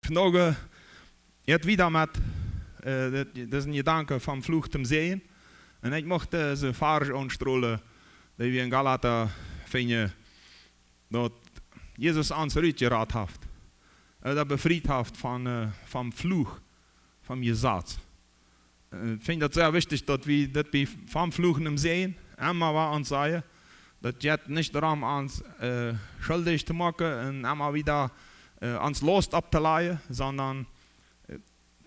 vandaag het wieder met, dat is een gedanke van vlucht om zeeën. En ik mocht ze vaars aanstrollen, dat we in Galata vinden, dat Jezus ons uitgeraad heeft. Dat bevrijd heeft van vlucht, van je zaad. Ik vind het zeer wichtig dat we dat van vluchten om zeeën, einmal wat ons zeggen, dat je het niet daarom ons schuldig te maken en einmal wieder ons last op te leiden, sondern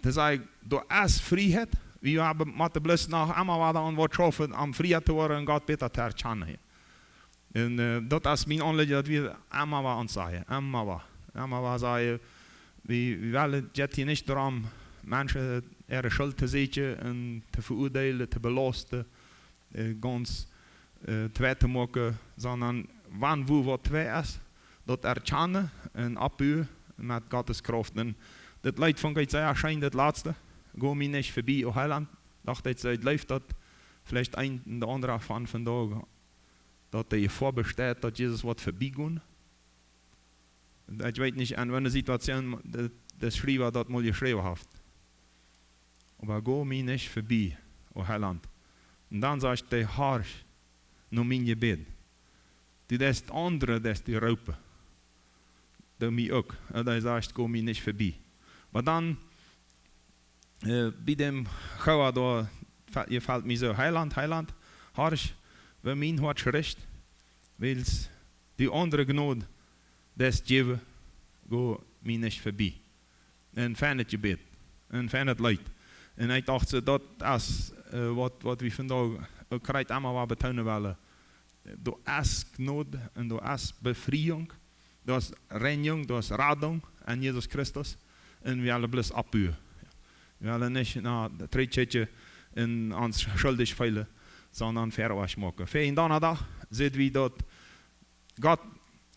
te zeggen, door is vrijheid, we hebben moeten bloß nog einmal wat aan wat schaffen om vrij te worden en God beter te herkennen. En dat is mijn aanleiding dat we einmal wat ons zeggen, einmal wat zeggen, we willen het hier niet daarom mensen ihre schuld te zetten en te veroordelen, te belasten, ganz twee te maken, sondern wanneer wo wat twee is, dat erkennen en opbouwen met Gottes kracht. En dat leidt van ik zei, schijnt het laatste, go mij niet voorbij, o Heiland, dacht ik, het leeft dat vielleicht een en de andere van vandaag, dat hij je voorbesteedt dat Jezus wat voorbij gaan. Ik weet niet, en wanneer situatie de schrijver dat moet je schrijven heeft. Maar go mij niet voorbij, o Heiland. En dan zegt hij harsh, no mijn gebed. Die is het andere, dat is die roepen. Dat mij ook. En hij zegt, go mij niet voorbij. Maar dan, bij dem gauw door, je valt mij zo, Heiland, harsh, we mijn hart gericht, wils die andere genode, des geven, go mij niet voorbij. En fijn het gebed, en fijn het leid. En ik dacht, dat is wat we vandaag krijgt allemaal wat betonen willen. Door is genode en door is bevrijding, door is reiniging, door is rading en Jezus Christus. En we willen bloß opbouwen. We willen niet naar het treetje in ons schuldig veilen, sondern verwas maken. Voor een dag zien we dat God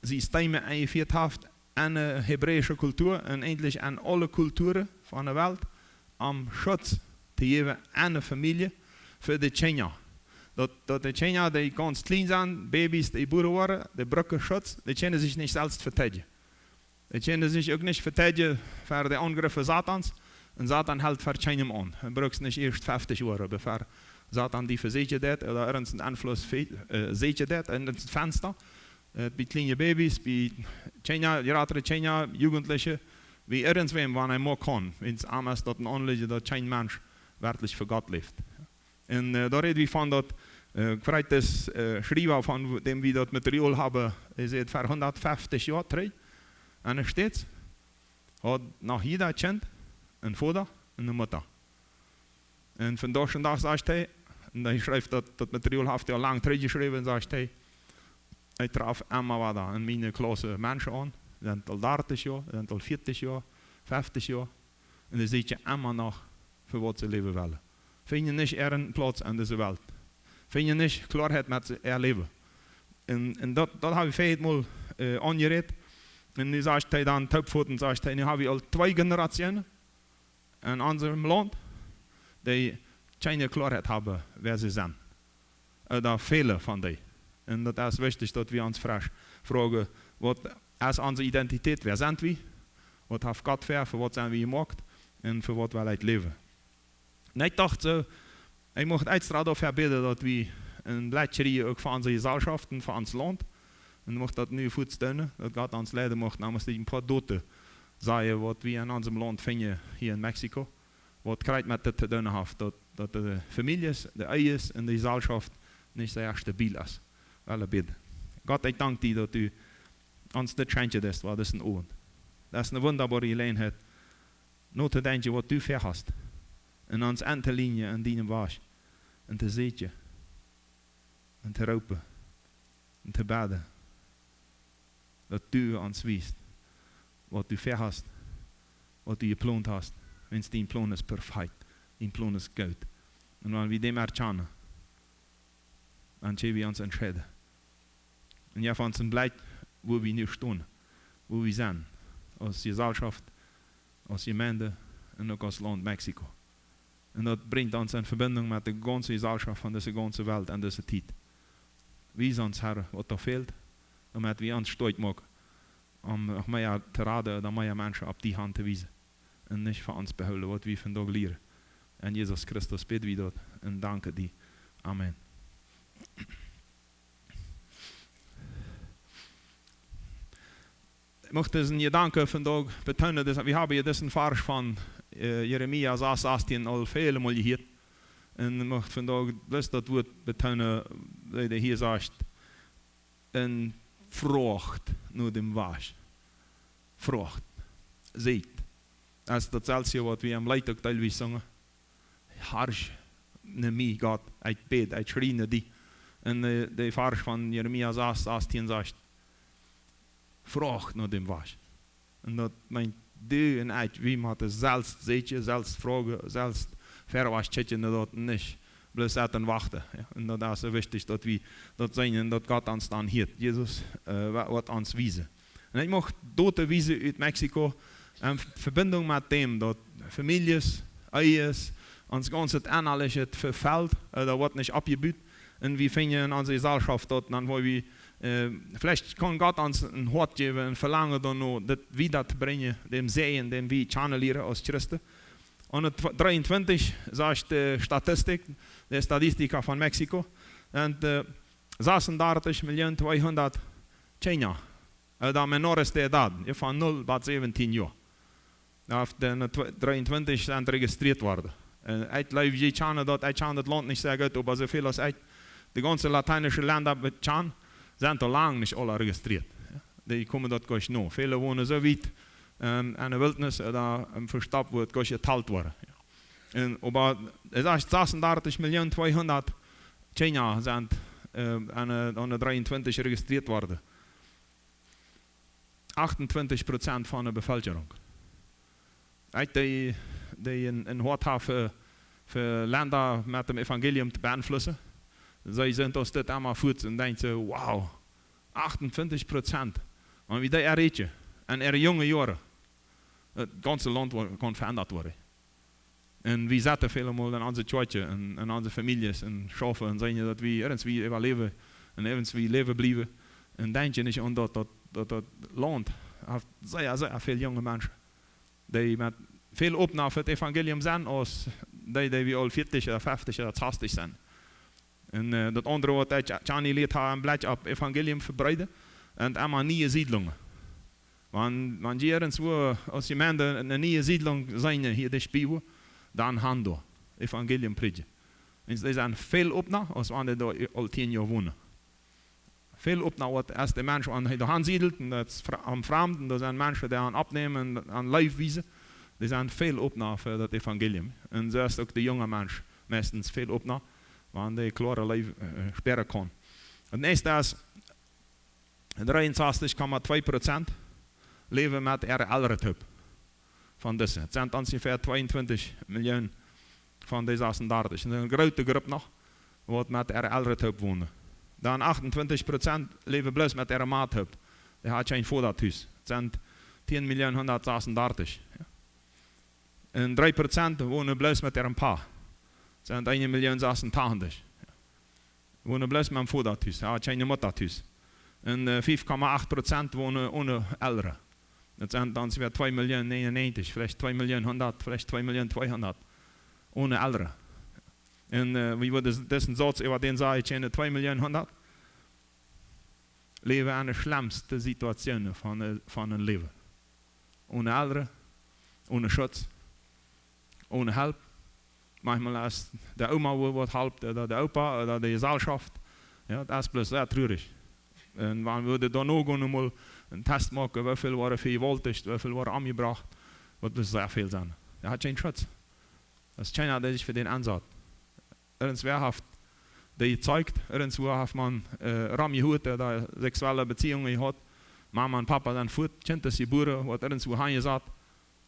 zijn stemmen ingevoerd heeft in de Hebreeuwse cultuur en eindelijk in alle culturen van de wereld om schutz te geven aan de familie voor de kinderen. Dat de kinderen die ganz klein zijn, baby's die geboren worden, die bruggen schutz, die kunnen zich niet zelfs verdedigen. Die kunnen zich ook niet verdedigen voor de angriffen Satans. En Satan hält voor keinem aan. Hij braucht niet eerst 50 jaar, bevor Satan die verzetje deed, oder ergens een invloed zetje deed in het venster. Bij kleine baby's, bij latere kinderen, Jugendliche, wie ergens wem, wanneer hij maar kan. Wens anders dat een aanleiding dat geen mens werkelijk voor God leeft. En daar reden we van dat, krijgt dus schrijver van dem we dat materiaal hebben, is het voor 150 jaar terug. En er steeds, had nog jeder kind een vader en een moeder. En vandaag en dag zegt hij, en hij schrijft dat materiaal heeft hij al lang teruggeschreven, en zegt hij traf allemaal wat aan. En mijn klasse mensen aan, ze zijn al 30 jaar, ze zijn al 40 jaar, 50 jaar. En dan zie je allemaal nog voor wat ze leven willen. Vind je niet een plaats in deze wereld. Vind je niet klaarheid met ze leven. En dat heb ik feitelijk aangereed. En nu zegt hij dan, topvoeten zegt hij, nu hebben we al 2 generaties in unserem Land, die keine Klarheit hebben wer ze zijn. Oder vele van die. En dat is wichtig dat we ons vragen, wat is onze identiteit, wer zijn we? Wat heeft God voor wat zijn we gemaakt? En voor wat wil het leven? En ik dacht zo, ik mocht extra dafür bidden dat we een bladje ook voor onze gezelschaften, voor ons land, en mocht dat nu goed steunen, dat God ons leiden mocht, namens die een paar doten zeggen wat we in ons land vinden hier in Mexico. Wat krijgt met dit te doen heeft, dat de families, de eiers en de gezelschap niet zeer stabiel is. Wel bidden. God, ik dank u dat u ons dit schijntje is, wat is een oor. Dat is een wonderbare gelegenheid. Nooit te denken wat u verhast. En ons aan te linien en dienen was. En te zitten. En te roepen. En te bidden. Dat u ons wist. Wat u verhast. Wat u gepland hast. Wens die plan is perfect. Die plan is goed. En wanneer we dem erkennen. Dan zullen we ons entscheiden. En ja, van ons blij wo we nu staan. Wo we zijn. Als gezelschap. Als gemeente. En ook als land Mexico. En dat brengt ons in verbinding met de ganze gezelschap van deze ganze wereld en deze tijd. Wie is ons Herr, wat er fehlt, damit we ons stoot maken om nog meer te raden dan meer mensen op die hand te wijzen. En niet voor ons behouden wat we vandaag leren. En Jezus Christus bid we dat en danken die. Amen. Ich möchte diesen Gedanken vandaag betonen, dass wir haben hier diesen Vers von Jeremia 6,18 al vele Mal gehört. Und ich möchte vandaag bloß das Wort betonen, weil er hier sagt, en Frucht nur dem Wasch. Frucht. Seht. Das ist dasselbe, was wir am Leitag teilweise sagen. Harsch, ne mij, Gott, ich bete, ich schreie die. Und der Vers von Jeremia 6,18 sagt, Frucht nur dem Wasch. Und das meint, du und ich, wie man das selbst sieht, selbst fragen, selbst verwaschen, das nicht. Bloß dann warten. Ja. Und das ist so wichtig, dass wir das sehen und dass Gott uns dann hier, Jesus, wird uns wiesen. Und ich möchte dort wiesen aus Mexiko, in Verbindung mit dem, dass Families, Eies, uns ganze Innerliche verfällt, da wird nicht abgebaut. Und wir finden in unserer Gesellschaft dort, dann wo wir, vielleicht kann Gott uns ein Wort geben, ein Verlangen, dann noch das wiederzubringen, dem Sehen, dem wir channelieren als Christen. Und 23 sagt die Statistik, der Statistiker von Mexiko, und 36.200.000 China, da Menores de Edad, von 0 bis 17 Jahre. Auf den 23 sind registriert worden. Ich glaube, ich kann das Land nicht sehr gut, aber so viel als ich, die ganzen lateinischen Länder sind da lang nicht alle registriert. Die kommen dort gar nicht noch. Viele wohnen so weit in der Wildnis, da verstopft wird, gar nicht geteilt worden. Aber es ist 36.200.000 China sind an der 23 registriert worden. 28% von der Bevölkerung. Die in Hort haben für Länder mit dem Evangelium zu beeinflussen. Sie sind aus dem einmal fort und denken, wow, 28%. Und wie die erreichen, in ihren jungen Jahren, das ganze Land kann verändert werden. Und wir sehen viele Mal in unsere Kirche, in unsere Familien, in Schafen und sagen, dass wir irgendwie überleben und irgendwie leben bleiben. Und denken nicht an das Land hat sehr, sehr viele junge Menschen, die mit viel Aufnahme für das Evangelium sind, als die wir all 40 oder 50 oder 60 sind. Und das andere, was ich Gianni lehrt habe, bleibt auf Evangelium verbreiten und immer neue Siedlungen. Wenn die irgendwo aus Gemeinde eine neue Siedlung sein, hier die Spiel, dann haben wir Evangelium predigen. Und sie sind viel Aufnahme, als wenn die da all 10 Jahre wohnen. Viel Aufnahme, als der Mensch da ansiedelt, und das am Fremden, da sind Menschen, die abnehmen und an Live wiesen. Die sind viel Aufnahme für das Evangelium. Und so ist auch der junge Mensch meistens viel Aufnahme, wenn die klare Live sperren kann. Und nächste ist, 63,2% leben mit einer älteren Typ. Von diesen. Es sind ungefähr 22 Millionen von diesen 36. Und eine große Gruppe noch, die mit einer älteren Typ wohnen. Dann 28% leben bloß mit einer Maattyp. Die hat kein Vorderhaus. Es sind 10.136.000. Und 3% wohnen bloß mit ihrem Paar. Es sind 1.086.000. Wohnen bloß mit dem Vorderhaus. Er hat keine Mutterhaus. Und 5,8% wohnen ohne Eltern. Das sind dann 2.099.000, vielleicht 2.100.000, vielleicht 2.200.000 ohne Eltern. Und wie würde diesen Satz über den sagen, ich kenne 2.100.000, leben in der schlimmsten Situation von einem Leben. Ohne Eltern, ohne Schutz, ohne Hilfe. Manchmal ist der Oma wird halb, oder der Opa, oder die Gesellschaft. Ja, das ist bloß sehr traurig. Und wenn wir dann noch einmal einen Test machen, wie viel war vergewaltigt, wie viel war angebracht, wird das sehr viel sein. Er hat keinen Schutz. Das ist keiner, der sich für den ansagt. Irgendwer hat die zeigt, irgendwo hat man Rami Hut, der sexuelle Beziehungen hat. Mama und Papa sind fort, Kind ist geboren, wird irgendwo heimgesagt.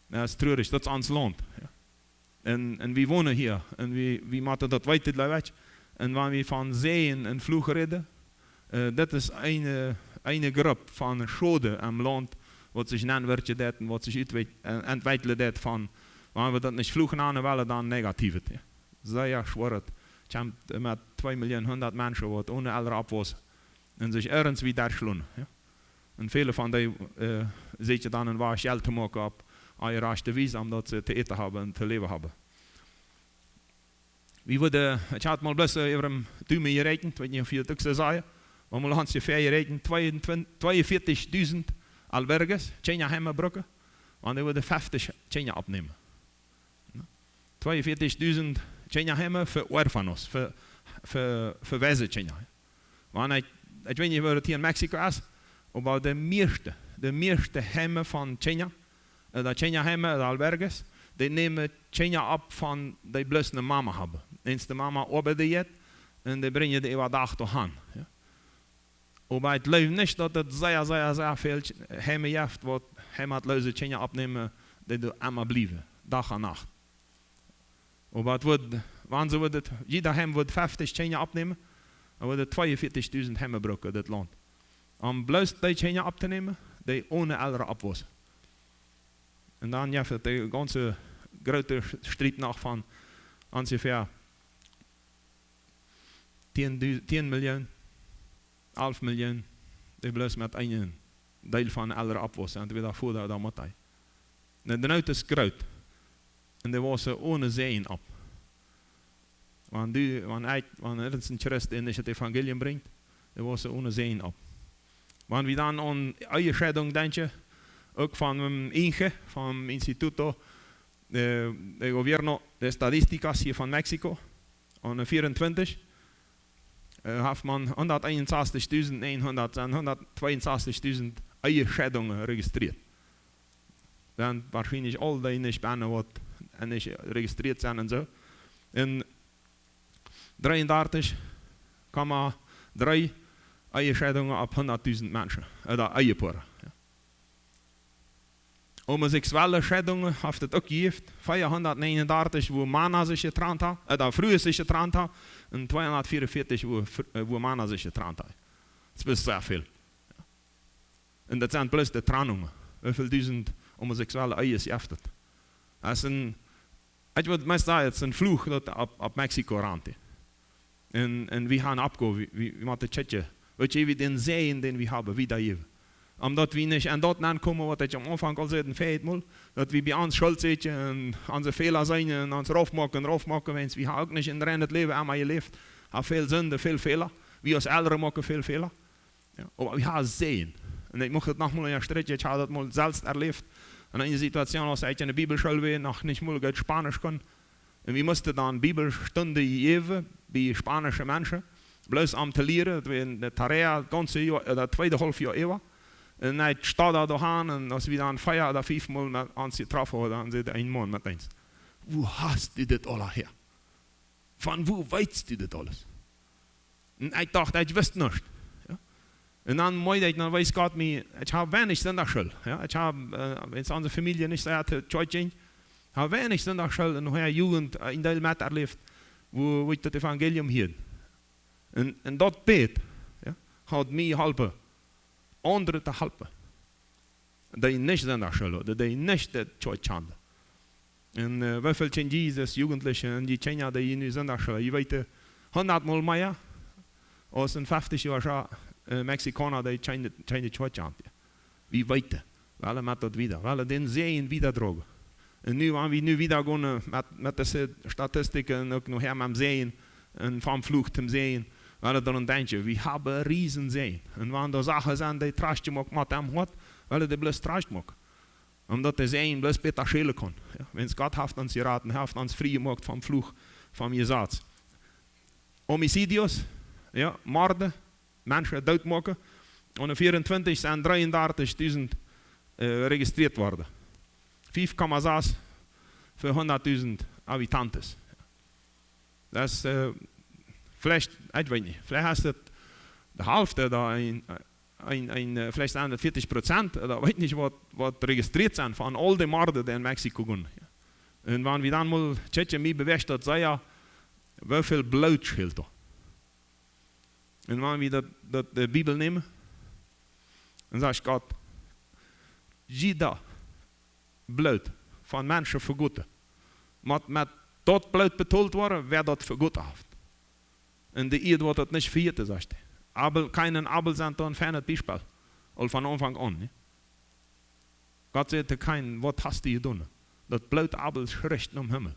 Das ist traurig, das ist ans Land. Ja. Und wir wohnen hier, und wir machen das weiter. Und wenn wir von Seen und Fluch reden, das ist eine Gruppe von Schade am Land, was sich nennen wird, was sich entwickelt wird von, wenn wir das nicht fluchen an wollen, dann negativ. Ja. Sehr schwer. Ich habe mit 2.100.000 Menschen, die ohne Eltern abwachsen und sich irgendwie durchschlagen. Ja. En viele van die zitten dan een waar geld te maken op juiste wijze, omdat ze te eten hebben en te leven hebben. Wie worden, ik had mal bloß over een duim gerechnet, ik weet niet of je het ook zou zeggen, maar mal had je ver gerechnet, 42.000 alberges, Kenia Hemmerbrokken, want die worden 50 Kenia opnemen. 42.000 Kenia Hemmen voor orphanos, voor wijze Kenia. Want ik weet niet waar het hier in Mexico is, maar de meeste Hemmen van Kenia, dat Kenia Hemmen, de alberges, die nemen Kenia op van die bloß een mama hebben. Eens de mama opbediedt en die brengen die wat dag toe aan. Ja. Maar het leeft niet dat het zeer veel Hemmen heeft, wat Hemmen het luizen Kenia opnemen, die er allemaal blijven, dag en nacht. Maar het wordt, wanneer wordt het, jeder Hem wordt 50 Kenia opnemen, dan wordt het 42.000 Hemmenbrokken dit land. Om bloß die Kenia op te nemen, die ohne andere opwassen. En dan heeft het de ganze grote strijd nog van ongeveer 10 miljoen, 11 miljoen, die bloß met een deel van alle opwassen. En weer daarvoor dat moet hij. De nood is groot. En die wassen ohne zeeën op. Wanneer het een Christ in het evangelium brengt, die wassen ohne zeeën op. Wanneer we dan aan eigen scheidung denken, ook van Inge, van Instituto de Gobierno de Estadísticas hier van Mexico, aan 24, heeft man 161.100 en 162.000 eigen scheidungen geregistreerd. Dan waarschijnlijk al die niet bijna wat niet geregistreerd zijn en zo. En 33,3 eigen scheidungen op 100.000 mensen, eigen paren. Homosexuelle scheidungen heeft het ook gegeven. 439 wo mannen zich getrouwd hebben, vrouwen zich getrouwd hebben, en 244 wo mannen zich getrouwd hebben. Dat is zeer veel. En dat zijn plus de trennungen. Hoeveel duizend homoseksuele eiers heeft het? Dat is een, ik wil het zeggen, het is een vloeg dat op Mexico ramt. En we gaan opkomen, we moeten checken. Weet je, wie den zeeën den we hebben, wie dat hebben. Omdat we niet aan dat aankomen wat ik am Anfang al zei, in feit dat we bij ons schuld zitten en onze fehler zijn en ons raufmaken, wens we ook niet in het leven aan je leeft. Have veel zonde, veel fehler. We als ouderen maken veel fehler. Ja. Maar we gaan zien. En ik mocht het nog mal in een strijdje, ik had het mal zelfs erlebt. En in een situatie als ik in de Bibelschool weer nog niet moeilijk uit Spanisch kon. En we moesten dan Bibelstunden geven bij Spanische mensen. Bloos om te leren, dat we in de tarea het ganze jaar, dat tweede half jaar eeuwen. En hij staat daar doorheen en als we dan 4 of 5 Mal met ons getroffen hebben, dan zit een man met ons. Hoe hast du dit alles her? Van hoe weet du dit alles? En ik dacht, ik wist niet. Ja? En dan mooi dat weet God me, ik heb weinig zondagschool. Ja? Ik heb in onze familie niet zo te churchen. Ik heb weinig zondagschool en nog jugend in de met erleefd, wo ik het evangelium hier. En dat beet, ja, gaat mij helpen. Anderen te helpen. Dat je niet zondagschool, dat je niet de church handen. En hoeveel zijn Jezus, Jugendlichen, en die kennen dat je nu zondagschool. Je weet 100 Mal meer als een 50 jaar Mexicaner die zijn de church handen. Wie weet het? We willen met dat wieder. We willen den zeeën wieder drogen. En nu gaan we nu wieder gaan met deze statistieken en ook nog her met zeeën en van vlucht te zeeën. We willen dan denken, we hebben riesen zeeën. En wanneer er zaken zijn die trasje maken met hem wat, willen die bloos trasje maken. Omdat de zeeën bloos beter schelen kan. Ja, wenn God heeft ons geraten, heeft ons vrij gemaakt van vlucht, van je zaad. Homicidios, ja, moorden, mensen doodmaken. En 24 zijn 33.000 geregistreerd worden. 5,6 voor 100.000 habitanten. Dat is, vielleicht, ik weet niet, vielleicht is het de helft, vielleicht zijn het 40%, dat weet niet wat geregistreerd zijn van al die moorden die in Mexico gaan. En wanneer we dan mal checken, mij beweegt dat zij ja, hoeveel bloed scheelt er. En wanneer we de Bibel nemen, dan zegt God, jeder bloed van mensen vergoeden. Met dat bloed betaald worden, wer dat vergoed heeft. En de eerd wordt het niet vergeten, zegt hij. Keinen Abel zijn dan fijn het Beispiel. Al van Anfang an. Ja? Gott sagte kein, was hast du getan? Das Blut Abels gericht am Himmel.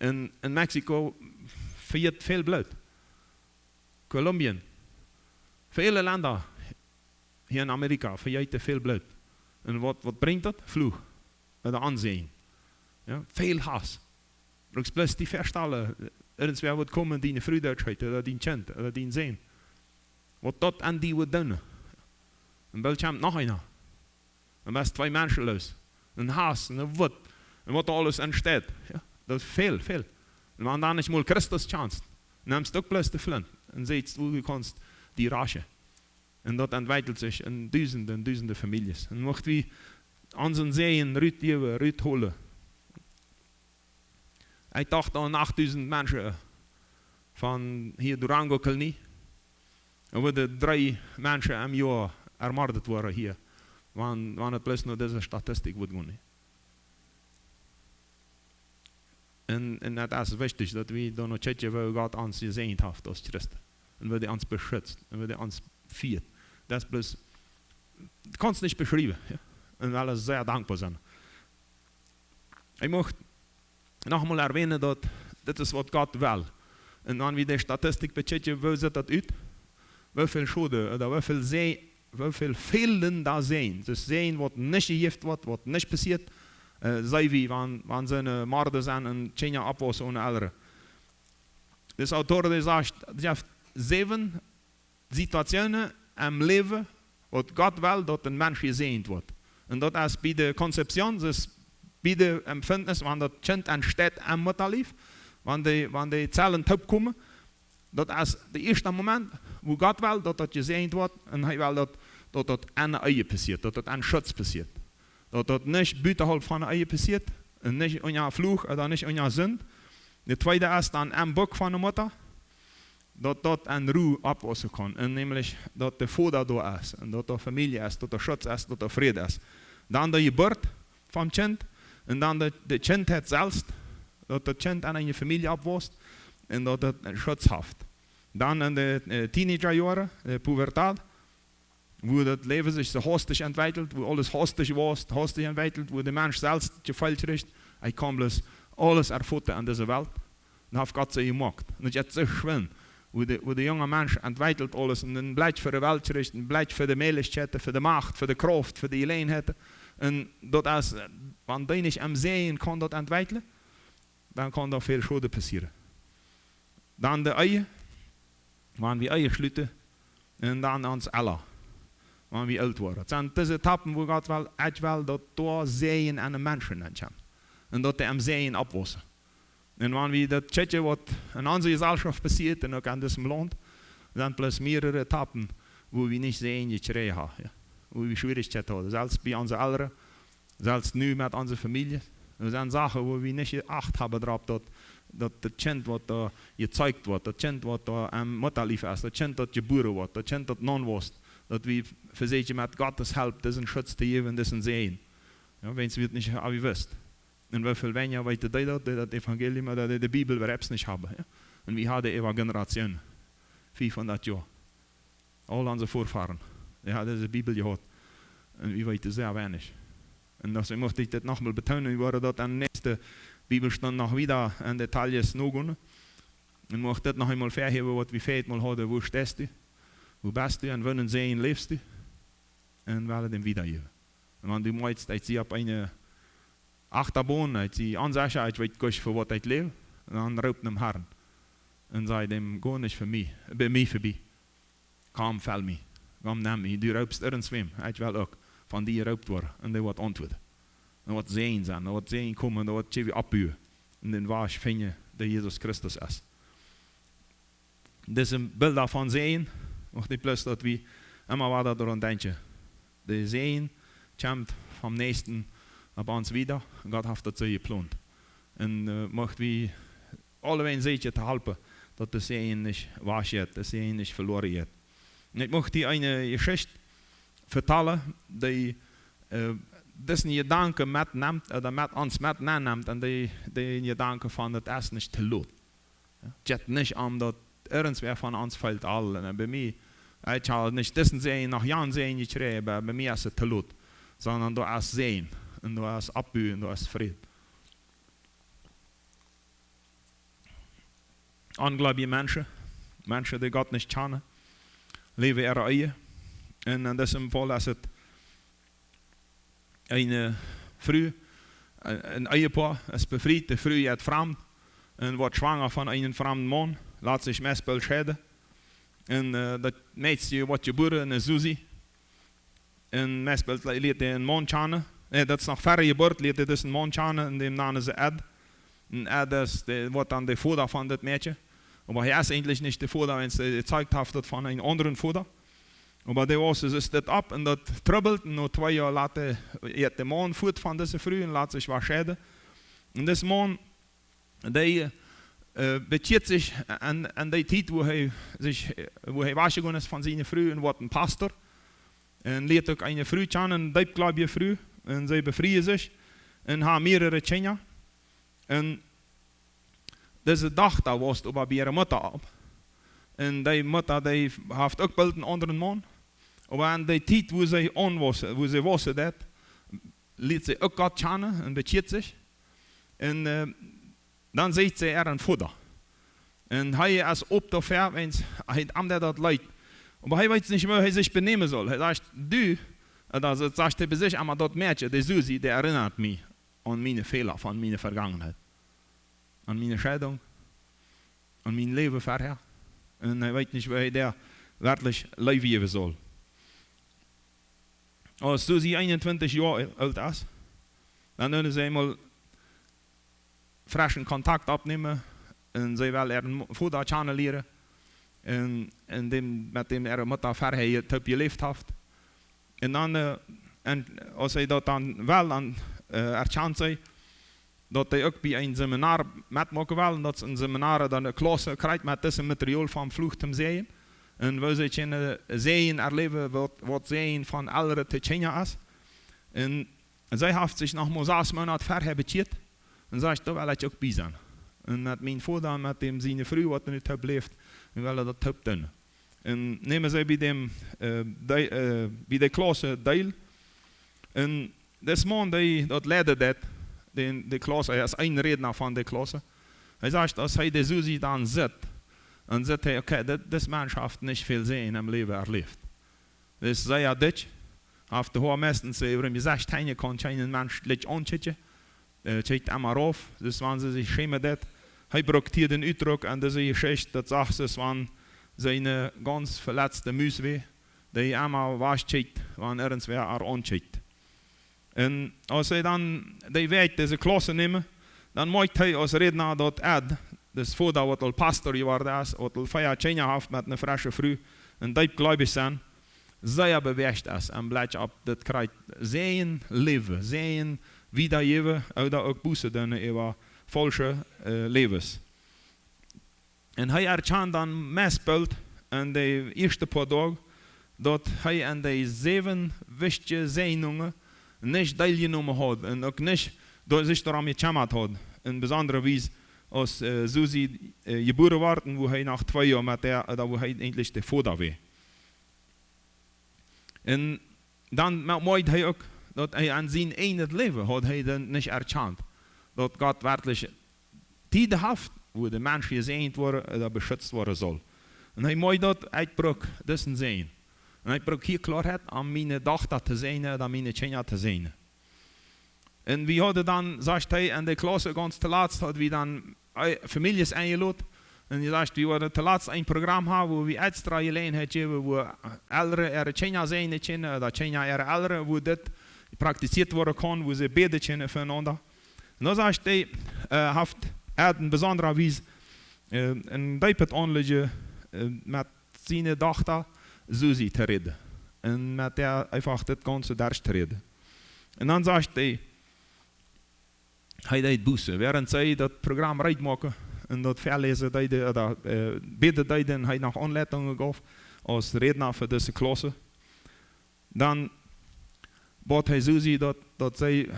In Mexiko verliert viel Blut. Kolumbien. Viele Länder hier in Amerika verliert viel Blut. Und was bringt das? Fluch. Oder Ansehen. Ja? Viel Hass. Du bloß die Verstelle. Irgendwer wird kommen, die eine Frühdeutschheit, oder die kennt, oder die sehen. Was dort an die wird tun. Und bald kommt noch einer. Und dann 2 Menschen los. Ein Hass, ein Wut. Und was alles entsteht. Ja? Das ist viel. Und wenn dann nicht mal Christus chance, nimmst du bloß die Flint und siehst, wo du kannst die Rasche. Und dort entwickelt sich in Dutzende Familien. Und macht wie an den Seen Rüt holen. Ich dachte an 8000 Menschen von hier Durango, Kelni. Und wurden 3 Menschen im Jahr ermordet worden hier. Wann es bloß nur diese Statistik wird gehen. Und das ist wichtig, dass wir da noch checken, wo Gott uns gesehen hat als Christen. Und wo er uns beschützt. Und wo er uns führt. Das bloß, du kannst nicht beschreiben. Ja? Und wir sehr dankbar sind. Ich möchte noch einmal erwähnen, dass das ist, was Gott will. Und wenn wir die Statistik bechecken, wo sieht das aus? Wie viel Schade oder wie viel Fehlen da sehen. Das sehen, was nicht gegeben wird, was nicht passiert. Sei wie, wenn sie eine Morde sind und China abwassen ohne andere. Das Autor der sagt, es gibt 7 Situationen im Leben, wo Gott will, dass ein Mensch gesehen wird. Und das ist bei der Konzeption, das ist bei der Empfindnis, wenn das Kind entsteht am Mutterleib, wenn die Zellen top kommen, das ist der erste Moment, wo Gott will, dass das gesehen wird, und er will, dass das an der Ehe passiert, dass das an Schutz passiert. Dass das nicht buitenhalb von der Ehe passiert, und nicht in der Fluch oder nicht in der Sünde. Der zweite ist dann am Bock von der Mutter, dass dort eine Ruhe abwassen kann. Und nämlich, dass der Vater da ist, und dass da Familie ist, dass da Schutz ist, dass da Friede ist. Dann die Geburt vom Kind, und dann der Kind hat selbst, dass das Kind an eine Familie abwasst, und dass das einen Schutz hat. Dann in den Teenagerjahren, der Pubertät, wo das Leben sich so hastig entwickelt, wo alles hastig entwickelt, wo der Mensch selbst gefällt kriegt, er kann bloß alles erfunden an dieser Welt. Und hat Gott sie gemacht. Und es ist so schön, wo der junge Mensch entwickelt alles und dann bleibt für die Welt kriegt, und bleibt für die Mählichkeiten, für die Macht, für die Kraft, für die Alleinheit. Und das, wenn du nicht am Sehen kann das entwickeln, dann kann da viel Schade passieren. Dann die Ehe, wenn wir Ehe schließen, und dann uns alle, wenn wir alt worden. Das sind diese Etappen, wo Gott will, dass da Sehen an den Menschen entkommt. Und dass der am Sehen abwassen. Und wenn wir das checken, was in unserer Gesellschaft passiert, und auch in diesem Land, dann plus mehrere Etappen, wo wir nicht Sehen gekriegt haben. Ja? Wo wir Schwierigkeiten haben. Selbst bei unseren Eltern, selbst nu mit unserer Familie. Das sind Sachen, wo wir nicht Acht haben darauf, dass das Kind, was da gezeugt wird, das Kind, was da am Mutterleib ist, das Kind, das geboren wird, das Kind, das non wird, dass wir versuchen mit Gottes Hilfe diesen Schutz zu geben, diesen Sehen. Ja, wenn es wird nicht wie wisst. Und wie viel weniger weiter die das Evangelium oder die Bibel selbst nicht haben. Ja? Und wir haben über Generationen, 500 Jahre. All unsere Vorfahren, die haben diese Bibel gehabt. Und wir weiten sehr wenig. Und deswegen möchte ich das nochmal betonen, wir werden dort an der nächsten Bibelstunde noch wieder in Details nachgehen. Und möchte das noch einmal verheben, was wir vorhin mal hatten, wo stehst du, wo bist du und wollen sehen, lebst du. Und werden dem wiedergeben. Und wenn du meinst, dass sie auf eine Achterbahn, dass sie ansagen, ich weiß für was ich lebe, dann raubt dem Herrn. Und sagt dem, geh nicht für mich, bei mir vorbei. Komm, fäll mich. Komm, nimm mich. Du raubst irgendwem. Ich will auch von dir geraubt worden. Und der wird antworten. Und wird sehen sein, und wird sehen kommen, und wird sie abbauen. Und dann war ich finde, der Jesus Christus ist. Diese Bilder von Sehen, auch nicht bloß, dass wir immer weiter daran denken. Der Sehen kommt vom Nächsten auf uns wieder. Gott hat das so geplant. Und möchte wir alle ein sicher zu helfen, dass das Sehen nicht wasch wird, das Sehen nicht verloren wird. Und ich möchte dir eine Geschichte vertellen, die diesen Gedanken mitnimmt, oder mit uns mitnimmt, und die Gedanken von das ist nicht zu laut. Es geht nicht um, dass irgendwer von uns fällt alle. Und bei mir Ich habe nicht dessen sehen, nach Jahren sehen nicht schreiben, bei mir ist es te laut, sondern du hast sehen, und du hast Abbühen, du hast Frieden. Ungläubige Menschen, die Gott nicht kennen, leben ihre Ehe. Und in diesem Fall ist es eine Frau, ein Ehepaar, ist befreit, die Frau ist fremd und wird schwanger von einem fremden Mann, lässt sich Messbild scheiden. Und das Mädchen wird geboren, eine Susi. Und Messbild lädt den Mann kennen. Dat is nog verre geboorte, liet dus een man kennen, en dem namen ze Ed. En Ed wordt dan de vader van dat meisje. Maar hij is eigenlijk niet de vader, want hij gezeigt heeft dat van een andere vader. Maar die was dus dat op en dat trubbelt. En 2 jaar later heeft de man voet van deze vrouw en laat zich weer scheiden. En deze man, die bekeert zich aan die tijd wo hij weggegaan is van zijn vrouw en wordt een pastor. En leert ook een vrouw kennen, een diepgläubige vrouw. En zij bevrijen zich en hebben meerdere kinderen. En deze dag daar was het over bij haar moeder op. En die moeder die heeft ook bald een andere man. Maar aan die tijd wo zij on was, wo zij was dat, liet ze ook God kennen en bekeert zich. En dan zegt ze er een vader. En hij is op de ver, want hij am dat leidt. Maar hij weet niet meer hoe hij zich benemen zal. Hij zegt, du, also sagt er bei sich, aber dort Mädchen, die Susi, die erinnert mich an meine Fehler, an meine Vergangenheit. An meine Scheidung, an mein Leben vorher. Und er weiß nicht, wie der wirklich leben soll. Als Susi 21 Jahre alt ist, dann können sie einmal frischen Kontakt aufnehmen und sie will ihren Vater kennenlernen und mit dem ihre Mutter vorher gelebt hat. En dan, als hij dat dan wel erkent zei, dat hij ook bij een seminar metmaken wil, en dat ze een seminar dan een klas krijgt met deze materiaal van Vlucht om Zeeën. En we ze kunnen Zeeën erleben, wat Zeeën van oudere te kennen is. En zij heeft zich nog maar 6 maanden verhabitueerd. En zegt, daar wil ik ook bij zijn. En met mijn vader, met dem zijn vrouw, wat er niet heeft leeft, we willen dat ook doen. En nemen zij bij de klasse deel. En deze man dat leidde dat, de klasse, hij is een redner van de klasse. Hij zegt, als hij de Susi dan zit, dan zegt hij, oké, deze mens heeft niet veel zin in hem leven erleefd. Dus zei hij dit, heeft de hoor meestens over hem gezegd, hij kan geen mens licht aanchecken, checkt hem maar af, dus wanneer ze zich schämen dat. Hij brengt hier den uitdruk en deze geschichte, dat zegt ze van, zijn ganz verletzte Muisweh, die einmal waschcheckt, wanneer ergens weer aancheckt. En als hij dan die weet, deze klasse nemen, dan maakt hij als redner dat Ed, dus vader wat al pastor geworden is, wat al 5 jaar heeft met een frisse vrouw, en diepgläubig zijn, zeer beweegt is en blijft op dat krijgt zijn leven, zijn wiedergeven, oder ook boete doen over falsche levens. En hij erkent dan meestal in de eerste paar dagen dat hij in de 7 wichtige zenuwen niet deelgenomen had en ook niet zich daaraan gekemmerd had. In bijzondere wijze als Susi geboren werd en wo hij nach 2 jaar met haar, wo hij eindelijk de vader was. En dan maakt hij ook dat hij aan zijn ene leven had hij dan niet erkend. Dat God werkelijk tijden heeft wo de mens gezegend worden, dat beschützt worden zal. En hij moet dat uitbrengen, dat is zijn. En hij brengt hier klaarheid aan mijn dochter te zijn, aan mijn kinderen te zijn. En we hadden dan, zegt hij, in de klasse ganz te laatst, hadden we dan families eingeladen. En hij zegt, we hadden te laatst een programma hebben, waar we extra gelegenheid hebben, waar ouderen ihre kinderen zijn kennen, dat kinderen ihre ouderen, waar dit gepraktiziert worden kan, waar ze beden kennen voneinander. En dan zegt hij, heeft een bijzondere wijze een diepet aanleggen met zijn dochter Susi te redden. En met haar einfach dit ganze Dersch te redden. En dan zegt hij deed boezen. Während zij dat programma uitmaken en dat verlezen deden, bidden deden, hij nog aanleidingen gaf als redner voor deze klasse. Dan bad hij Susi dat zij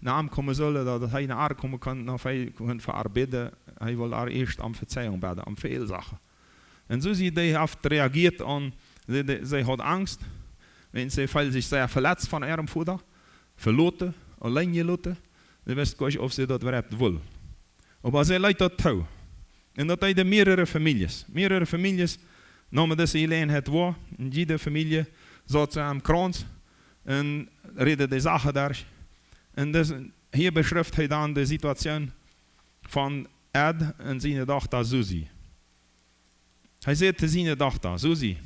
naar hem komen zullen, dat hij naar haar komen kan, dat hij hun voor haar bidden. Hij wil haar eerst om verzeihing bidden, om veel zaken. En Susi die heeft reageerd aan Sie hat Angst, wenn sie sich sehr verletzt von ihrem Vater, verloren, allein gelassen, sie weiß gar nicht, ob sie das überhaupt will. Aber sie leidt das tau. Und das sind mehrere Familien. Mehrere Familien nahmen diese Gelegenheit wahr. In jeder Familie saß sie am Kranz und redet die Sache durch. Und das, hier beschreibt er dann die Situation von Ed und seiner Tochter Susi. Er sagt zu seiner Tochter, Susi,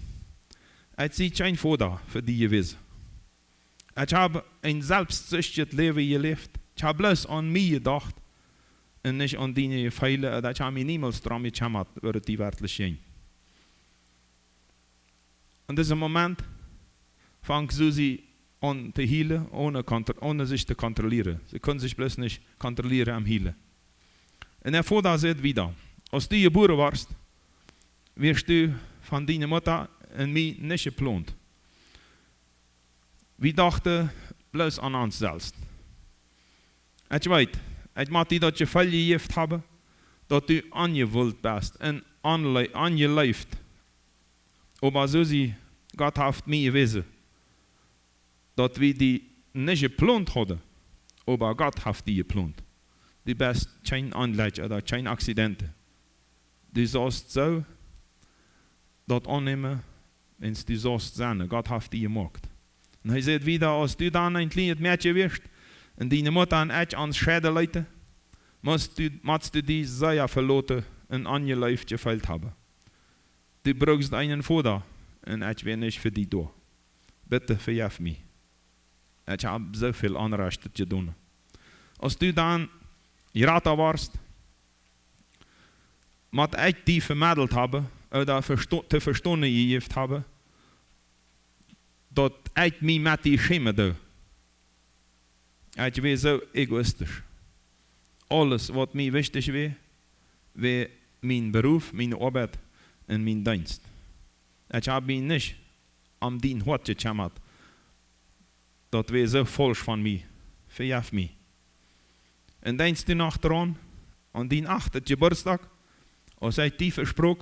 ich sehe kein Vater für die gewesen. Ich habe ein selbstsüchtiges Leben gelebt. Ich habe bloß an mich gedacht und nicht an deine Fehler. Ich habe mich niemals daran gekümmert, über die wirklich gehen. In diesem Moment fängt Susi an zu heilen, ohne sich zu kontrollieren. Sie können sich bloß nicht kontrollieren am Heilen. Und der Vater sagt wieder, als du geboren warst, wirst du von deiner Mutter und mir nicht geplant. Wir dachten bloß an uns selbst. Ich weiß, ich möchte dir das Gefühl gegeben haben, dass du angewollt bist und angelebt. Aber Susi, Gott hat mir gewiesen, dass wir die nicht geplant haben, aber Gott hat die geplant. Du bist kein Anleid oder kein Accident. Du sollst so das annehmen, wenn du sollst sein. Gott hat die gemacht. Und er sagt wieder, als du dann ein kleines Mädchen wirst und deine Mutter an dich ans Schädel leiten, musst du die sehr verloren und angelebt gefällt haben. Du brauchst einen Vater und ich bin nicht für dich da. Bitte vergib mich. Ich habe so viel Anrecht getan. Als du dann geraten warst, muss ich dich vermittelt haben oder zu verstehen gegeben haben, dass ich mich mit dir schäme. Ich bin so egoistisch. Alles, was mir wichtig wäre mein Beruf, meine Arbeit und mein Dienst. Ich habe mich nicht am dein Hort gekümmert. Das wäre so falsch von mir. Vergib mich. Und denkst du noch daran, an deinen 8. Geburtstag, als ich dir versprach,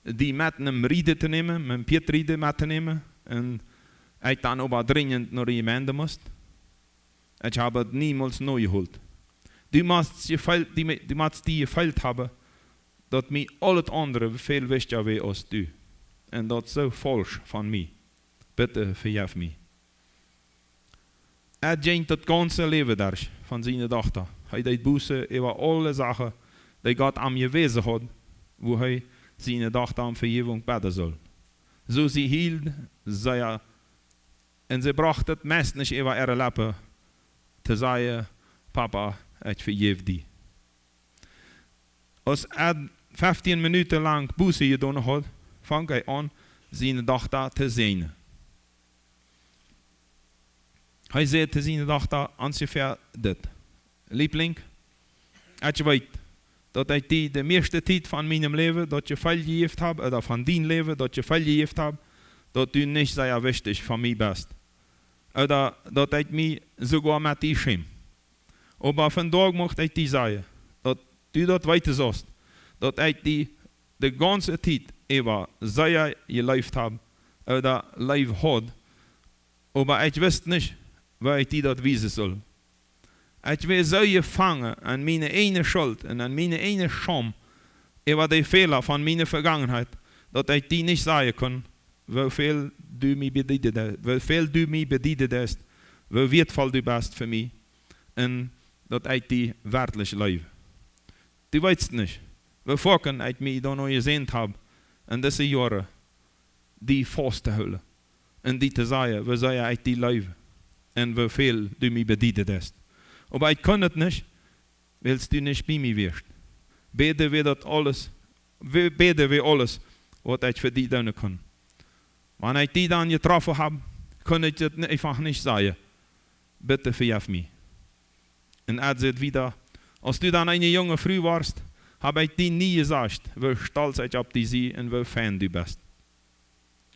die mit einem Riede zu nehmen, mit einem Pietriede mitzunehmen, und ich dann aber dringend nach die Gemeinde musste. Ich habe es niemals neu geholt. Du musst dir gefällt haben, dass mir alles andere viel wichtiger wäre als du. Und das ist so falsch von mir. Bitte vergib mich. Er ging das ganze Leben durch von seiner Tochter. Er hat Buße über alle Sachen, die Gott am gewesen hat, wo er seine Tochter um Vergebung beten soll. So sie hielt, und sie brachte es meist nicht über ihre Lippen, zu sagen, Papa, ich vergebe dich. Als er 15 Minuten lang Buße getan hat, fängt er an, seine Tochter zu sehen. Er sagt zu seiner Tochter ungefähr das. Liebling, ich weiß, dass ich dir die meiste Zeit von meinem Leben, dass ich viel gegeben habe, oder von deinem Leben, dass ich viel gegeben habe, dass du nicht sehr wichtig für mich bist. Oder dass ich mich sogar mit dir schäme. Aber von da möchte ich dir sagen, dass du das weiter sagst, dass ich dir die ganze Zeit über sehr gelebt habe, oder live hat. Aber ich wusste nicht, wie ich dir das wissen soll. Ich war so gefangen an meine eigene Schuld und an meine eigene Scham über die Fehler von meiner Vergangenheit, dass ich dir nicht sagen kann, wie viel du mich bedient hast, wie wertvoll du bist für mich und dass ich dir wertlich lebe. Du weißt nicht, wie vorhin ich mich da noch gesehen habe, in diesen Jahren, die festzuhalten und die zu sagen, wie soll ich dir leben und wie viel du mich bedient hast. Aber ich kann es nicht, weil du nicht bei mir wirst. Bete wir alles, was ich für dich tun kann. Wenn ich dich dann getroffen habe, kann ich das einfach nicht sagen. Bitte vergib mich. Und er sagt wieder, als du dann eine junge Frau warst, habe ich dir nie gesagt, wie stolz ich auf dich bin und wie Fan du bist.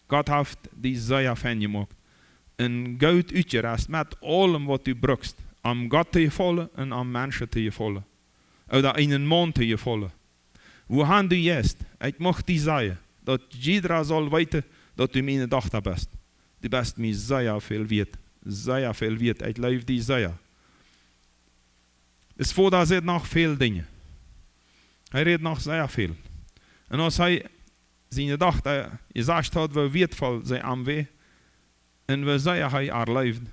Gott hat dich sehr Fan gemacht. Und Gott uitgerust mit allem, was du brauchst. Am Gott te gefallen und am Menschen te gefallen. Oder einen Mann te gefallen. Wohin du jetzt, ich möchte dir sagen, dass jeder soll weten, dat du meine Tochter bist. Du bist mir sehr viel wert, ich liebe dich sehr. Das Vater sieht noch viele Dinge. Er redet noch sehr viel. Und als er seine Tochter gesagt hat, wie wertvoll sie am weh, und wie sehr er erlebt,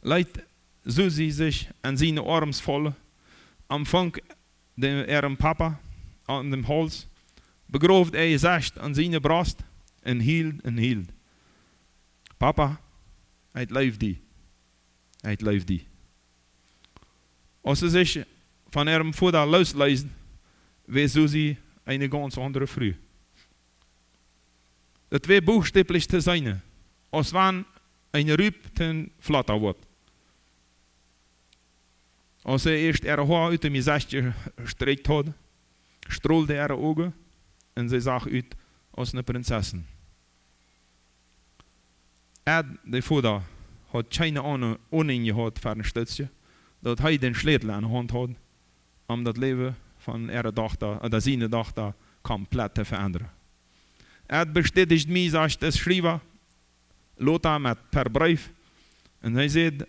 leidt Susi sich an seine Arme voll, am Fang ihrem Papa an dem Hals, begraft sich an seine Brust und hielt. Papa, ich liebe dich. Ich liebe dich. Als sie sich von ihrem Vater loslösen, wie Susi eine ganz andere Frau. Das wäre buchstäblich zu sein, als wenn eine Rübe flatter wird. Als sie erst ihre Haare aus dem Gesicht gestreckt hat, strahlte ihre Augen und sie sah aus als eine Prinzessin. Der Vater hat keine Ahnung gehabt für ein Stützchen, dass er den Schlädel in der Hand hat, um das Leben von ihrer Tochter oder seiner Tochter komplett zu verändern. Er hat bestätigt mir, dass ich das schreibe, Lothar per Brief, und er sagt,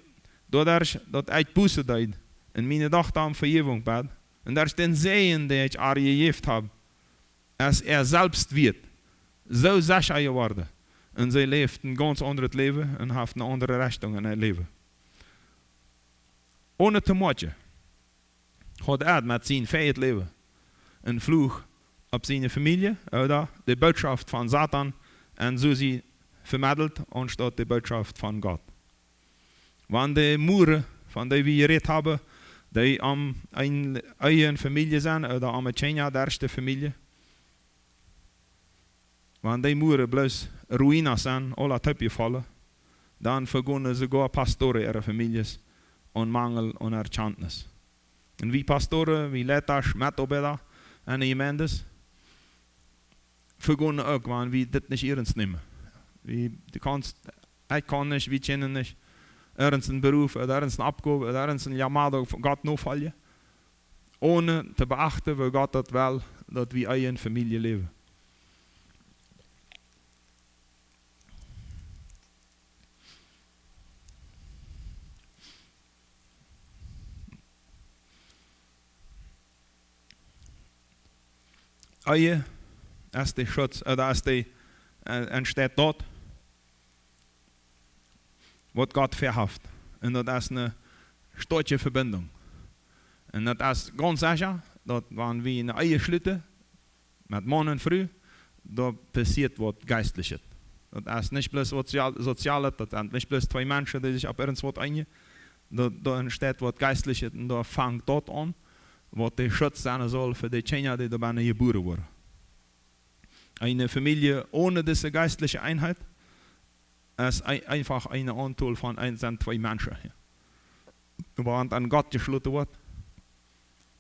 dass ich Buße deed und meine Tochter um Vergebung bat, und das ist den Segen, den ich ihr gegeben habe, als selbst wird, so sicher geworden. Und sie lebt ein ganz anderes Leben und hat eine andere Richtung in ihr Leben. Ohne te moeite hat mit seinem feiert Leben einen Fluch auf seine Familie oder die Botschaft von Satan und Susi vermittelt anstatt die Botschaft von Gott. Wenn die Mure, von denen wir geredet haben, die eine eigene Familie sind oder am Tschenja der erste Familie, wenn die Mure bloß Ruinen sind, alle Töpfe fallen, dann vergunnen sogar Pastoren ihrer Familien und Mangel und Erkenntnis. Und wie Pastoren, wie Leiter, Mitarbeiter und Gemeindes, vergunnen auch, wenn wir das nicht ernst nehmen. Ich kann nicht, wir kennen nicht, irgendeinen Beruf oder irgendeine Abgabe oder irgendein Yamado von Gott nachfallen, ohne zu beachten, wie Gott das will, dass wir in Familie leben. Eie ist der Schutz, oder ist der entsteht dort, was Gott verhaftet. Und das ist eine starke Verbindung. Und das ist ganz sicher, dass wenn wir eine Ehe schließen, mit Mann und Frau, da passiert was Geistliches. Das ist nicht bloß Soziales, das sind nicht bloß zwei Menschen, die sich auf irgendwas einigen. Da entsteht was Geistliches und da fängt dort an, was der Schutz sein soll für die Kinder, die dabei geboren wurden. Eine Familie ohne diese geistliche Einheit ist einfach eine Anzahl von zwei Menschen. Wenn an Gott geschlossen wird,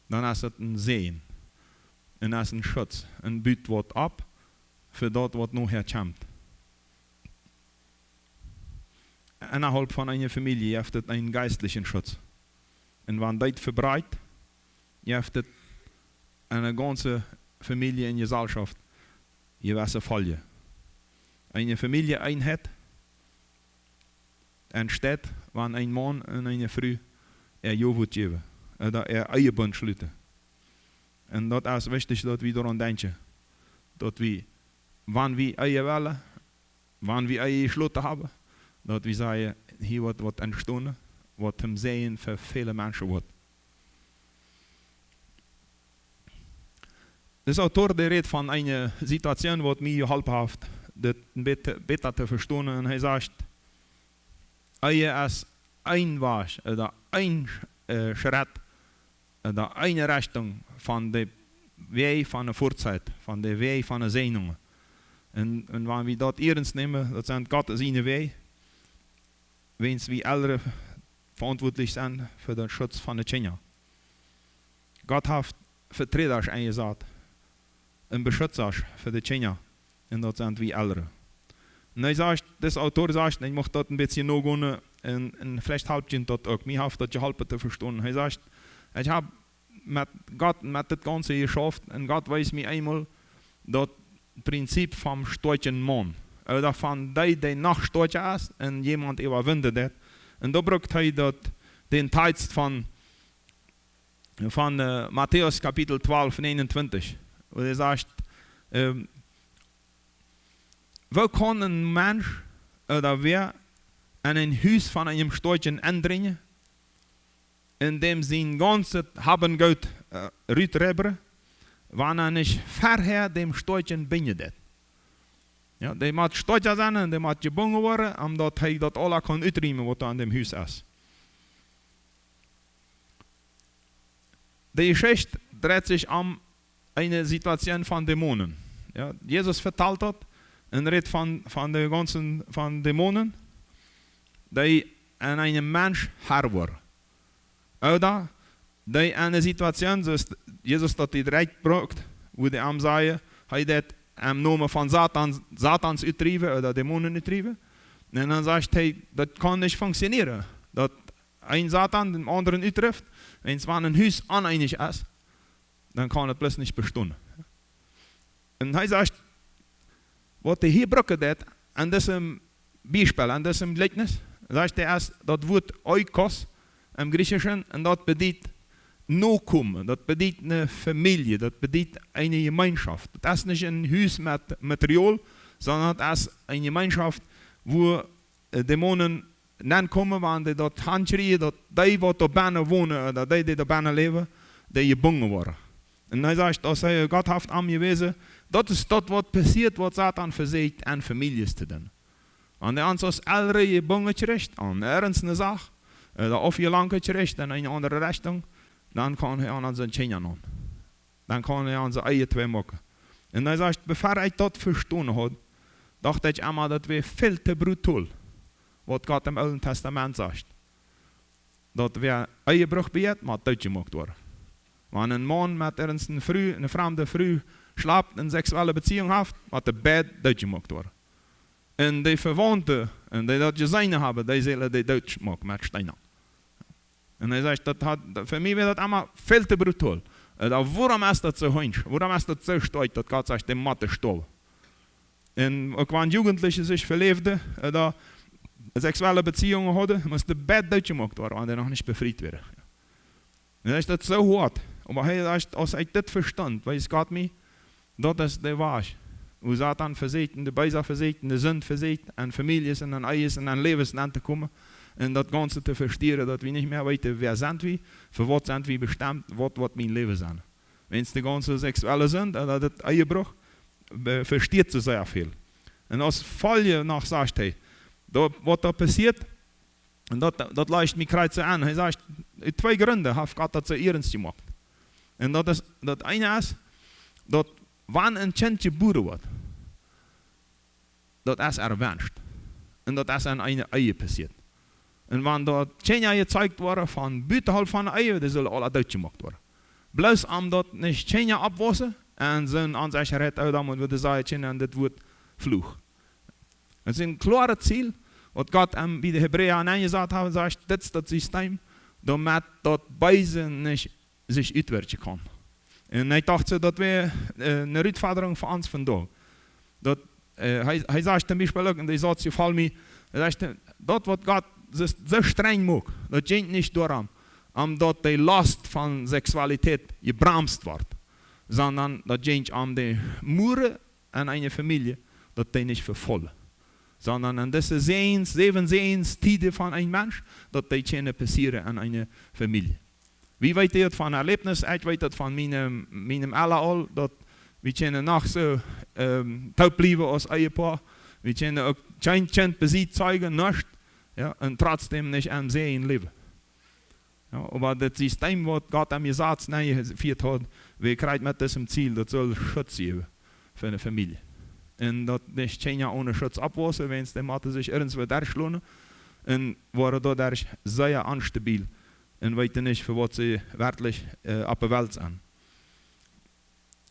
dann ist es ein Segen. Und es ist ein Schutz. Und büt wird ab für dort, was nachher kommt. Innerhalb von einer Familie gibt es einen geistlichen Schutz. Und wenn das verbreitet, gibt es eine ganze Familie in Gesellschaft, die gewisse Folge. Eine Familieneinheit entsteht, wenn ein Mann und eine Frau Jovut geben oder Ehebund schließen. Und das ist wichtig, dass wir daran denken, dass wir, wenn wir Ehe wollen, wenn wir Ehe geschlossen haben, dass wir sagen, hier wird was entstehen, was zum Sehen für viele Menschen wird. Der Autor der redet von einer Situation, die mir geholfen hat, das besser zu verstehen. Und er sagt, Ehe ist ein Weg oder ein Schritt oder eine Richtung von der Weg von der Vorzeit, von der Weg von der Sehnung. Und wenn wir das ernst nehmen, das sind Gott seine Weg, wenn wir alle verantwortlich sind für den Schutz von den Kindern. Gott hat Vertreter eingesetzt, ein Beschützer für die Kinder, und das sind wir alle. Und er sagt, das Autor sagt, ich möchte das ein bisschen noch gehen, und vielleicht helpt ihn das auch, mir hilft das geholfen zu verstehen. Er sagt, ich habe mit Gott, mit das Ganze geschafft, und Gott weiß mir einmal, das Prinzip vom starken Mann, oder von die noch stärker ist und jemand überwindet das. Und da braucht er den Text von Matthäus Kapitel 12, 29, wo er sagt, wo kann ein Mensch oder wer in ein Haus von einem Storchen eindringen, in dem sein ganzes Haben Geld rüberrebern, wenn nicht vorher dem Storchen bindet. Ja, der muss stolz sein und der muss gebunden werden, damit er das alle kann uitriemen, was an dem Haus ist. Die Geschichte dreht sich um eine Situation von Dämonen. Ja, Jesus vertelt das und redet von den ganzen von Dämonen, die an einem Mensch Herr waren. Oder die in einer Situation, so Jesus das direkt braucht, wo die am sagen, er das im Namen von Satans uittrieben oder Dämonen uittrieben. Und dann sagt er, das kann nicht funktionieren. Dass ein Satan den anderen uittrifft, wenn es ein Haus uneinig ist, dann kann das plötzlich nicht bestehen. Und er sagt, was er hier braucht, an diesem Beispiel, an diesem Gleichnis, sagt er erst, das Wort Oikos im Griechischen, und das bedeutet Nachkommen, das bedeutet eine Familie, das bedeutet eine Gemeinschaft. Das ist nicht ein Haus mit Material, sondern das ist eine Gemeinschaft, wo Dämonen kommen, wenn die dort handschreien, dass die, die da binnen wohnen, oder die da binnen leben, die gebunden worden. Und er sagt, dass er gotthaft am gewesen, das ist das, was passiert, was Satan versucht, an Familien zu tun. Und er hat uns ältere gebunden zurecht, an ernste Sache, oder aufgelangt zurecht, in eine andere Richtung, dann kann er an seinen Tschenja nehmen. Dann kann er an seine eigenen zwei machen. Und er sagt, bevor ich das verstanden habe, dachte ich immer, das wäre viel zu brutal, was Gott im Alten Testament sagt. Das wäre Ehebruch begeht, maar Deutsch gemacht worden. Wenn ein Mann mit einer fremden Frau schlaft, eine sexuelle Beziehung hat, hat der Bett Deutsch gemacht worden. Und die Verwandten, und die das gesehen haben, die sollen die Deutsch machen mit Steinen. Und er sagt, für mich wird das immer viel zu brutal. Warum ist das so heinsch? Warum ist das so stark, dass Gott sagt, der Mathe sterben? Und auch wenn Jugendliche sich verliebten oder sexuelle Beziehungen hatten, muss der Bett Deutsch gemacht werden, wenn er noch nicht befreit wird. Und er ist das so hart. Aber er sagt, als ich das verstand, weiß Gott mir, das ist der Wahrheit. Wo Satan versucht, in der Beiser versucht, in der Sünde versucht, an Familien, an Eis, an Lebensland zu kommen. Und das Ganze zu verstehen, dass wir nicht mehr wissen, wer sind wir, für was sind wir bestimmt, was wird mein Leben sein. Wenn es die ganze sexuelle sind, oder das Ehebruch, versteht sie sehr viel. Und als Folge nach sagt er, was da passiert, und das leicht mich kreuzen an. Er sagt, zwei Gründe hat Gott das so ernst gemacht. Und das eine ist, dass wenn ein Kind geboren wird, das ist erwünscht. Und das ist an einer Ehe passiert. Und wenn dort Kinder gezeigt worden von buitenhalb von der Ehe, die sollen alle Deutsch gemacht werden. Bloß dort nicht Kinder abwassen und so an sich redet, und würde sagen, Kinder, das wird Fluch. Es ist ein klares Ziel, was Gott wie die Hebräer angesagt haben, sagt, das ist das System, damit dort beide nicht sich uitwerken kann. Und ich dachte, das wäre eine Herausforderung für uns von da. Er sagt zum Beispiel, und der Satz gefällt mir, er sagt, das, was Gott so streng macht, das geht nicht daran, dass die Last von Sexualität gebremst wird, sondern das geht die Muren an eine Familie, dass die nicht verfolgen. Sondern an diese 7 Sehenstide von einem Mensch, dass die keine passieren an einer Familie. Wie weiß ich das von Erlebnis? Ich weiß das von meinem Allerall, dass wir können noch so taub bleiben als Ehepaar. Wir können auch kein Kind Besitz zeigen, nicht, ja, und trotzdem nicht am Sehen leben. Ja, aber das System, was Gott am Gesetz geführt hat, wir kriegen mit diesem Ziel, das soll Schutz geben für eine Familie. Und dat is Kinder ohne Schutz abwassen, wenn es dem sich irgendwo durchschlagen. Und waren dadurch sehr instabil. Und weten nicht, für was sie wirklich auf der Welt sind.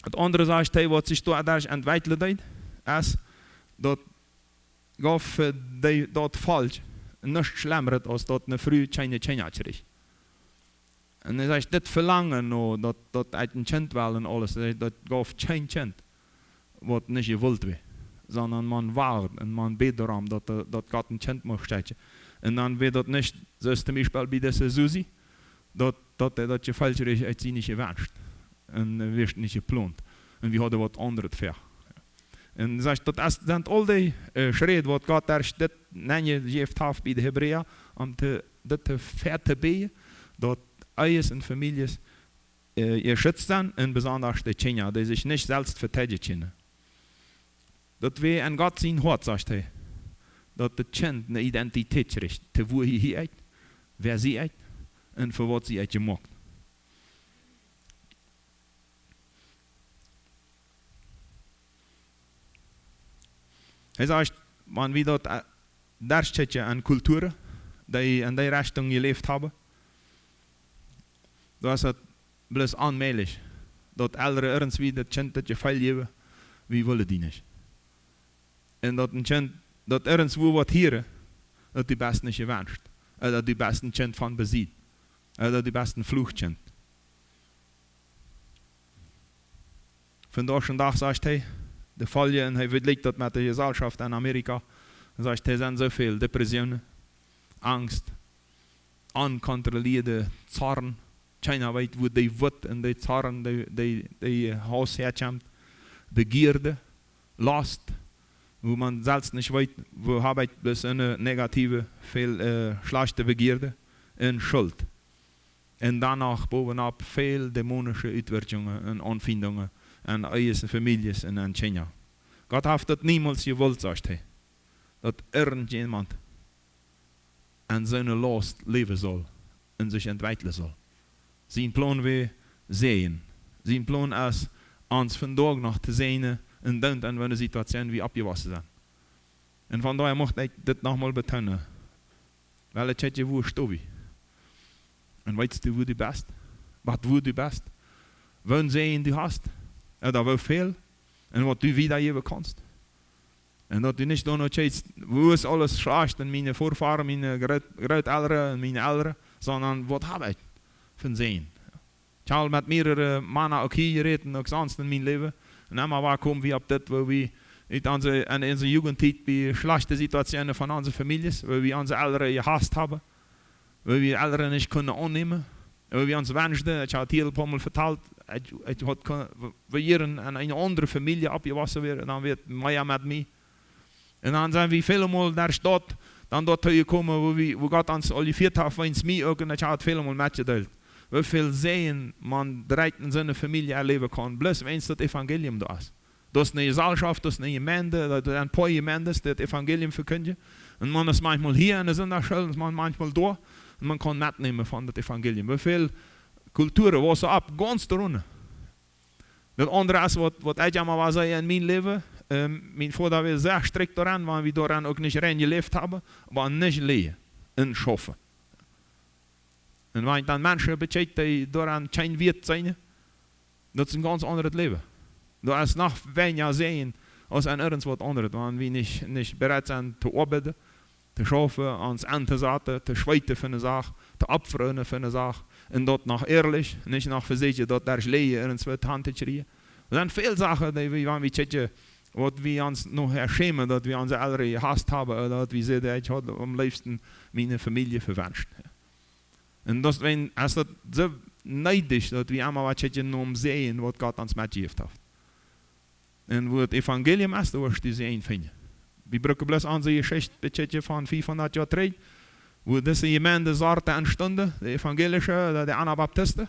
Das andere sagt, was sich dadurch entwickelt hat, ist, dass Gott für die dort falsch nicht schlimmer ist, als dass eine Frau keine Kinder kriegt. Und er sagt, das Verlangen, dass ein Kind will und alles, das Gott kein Kind, was nicht gewollt wird. sondern man wartet und man betet darum, dass Gott ein Kind macht. Und dann wird das nicht, so ist zum Beispiel bei dieser Susi, dass je falsch ist, als sie nicht gewünscht. Und wird nicht geplant. Und wir haben was anderes für. Und das sind all die Schritte, die Gott erst geeft heeft bij de Hebreeën, om dat te ver te beten, dat Eis und Familien geschützt sind, und besonders die Kinder, die sich nicht selbst verteidigen können. Das wir an Gott sein Hort, sagt er, dass das Kind eine Identität kriegt, wo hier ist, wer sie ist und für was sie gemacht. Er sagt, wenn wir dort darstellen an Kulturen, die in der Richtung gelebt haben, da ist es bloß allmählich, dass Eltern irgendwie das Kind das Gefall geben, wie wollen die nicht. Und dass ein Kind, dass irgendwo was hier, dass die Besten nicht gewünscht, oder die besten Kind von besieht, oder die besten Fluchtkind. Von da schon Tag sagt er, de Folge, en hij vergelijkt dat met de Gesellschaft in Amerika. Dan zegt hij, er zijn zoveel depressionen, angst, uncontroleerde Zorn. China weet wo die wut en die Zorn, die Haus herkommt. Begierde, Lust, wo man selbst nicht weiß, wo habe ich bloß eine negative, viel schlechte Begierde und Schuld. Und danach bovenop veel dämonische Uitwerkungen und Anfindungen an eigen families en aan China. Gott heeft dat niemals gewollt, sagt hij. Dat irgendjemand an seine Lust leben soll und sich entwickeln soll. Sein Plan wir sehen. Sein Plan ist, uns von Tag noch zu sehen und dann an eine Situation wie abgewassen sind. Und von daher möchte ich das nochmal betonen. Weil ich hätte wo stehe. Und weißt du, wo du bist? Was wo du bist? Wann sehen du hast? Da wo viel und was du wiedergeben kannst. Und dass du nicht nur noch schaust, wo ist alles schlecht in meine Vorfahren, meine Großeltern und meine Eltern, sondern was habe ich von sehen. Ich habe mit mehreren Männern auch hier geredet, auch sonst in meinem Leben. Und einmal war kommen wir ab das, wo wir in unserer Jugendzeit bei schlechten Situationen von unseren Familien, wo wir unsere Eltern gehasst haben, wo wir Eltern nicht können annehmen, wo wir uns wünschten, ich habe hier ein paar Mal vertelt, ich wir hier an eine andere Familie abgewassen werden, dann wird mehr mit mir. Und dann sind wir viele Mal der Stadt, dann dort gekommen, wo Gott uns alle 4 Tage für uns mir und ich habe viele Mal mitgeteilt. Wie viel sehen man direkt in seiner Familie erleben kann, bloß wenn es das Evangelium da ist. Das ist eine Gesellschaft, das ist eine Gemeinde, das ist ein paar Gemeinden, die das Evangelium verkündigen. Und man ist manchmal hier in der Sünderschule, und man manchmal da, und man kann mitnehmen von dem Evangelium. Wie viel Kulturen was ab, ganz darunter. Das andere ist, was ich einmal was in meinem Leben, mein Vater war sehr strikt daran, weil wir daran auch nicht rein gelebt haben, aber nicht leben und schaffen. Und wenn dann Menschen bescheid, die daran kein Wert sein, das ist ein ganz anderes Leben. Da ist noch weniger sehen als ein irgendwas anderes, wenn wir nicht bereit sind zu arbeiten, zu schaffen, uns anzusetzen, zu schweiten für eine Sache, zu opfern für eine Sache. Und dort noch ehrlich, nicht noch versichern, dort der Schleie in zwei Hand zu kriegen. Das sind viele Sachen, die wir, wenn wir checken, was wir uns noch schämen, dass wir unsere Eltern gehasst haben, oder dass wir sie, ich habe am liebsten meine Familie verwünscht. Und das, wenn es das so neidisch, dass wir einmal was sehen, was Gott uns mitgegeben hat. Und wo das Evangelium ist, da wirst du sie einfinden. Wir brauchen bloß unsere Geschichte von 500 Jahren zurück, wo diese Gemeinde Sorte entstanden, die evangelische oder die Anabaptisten.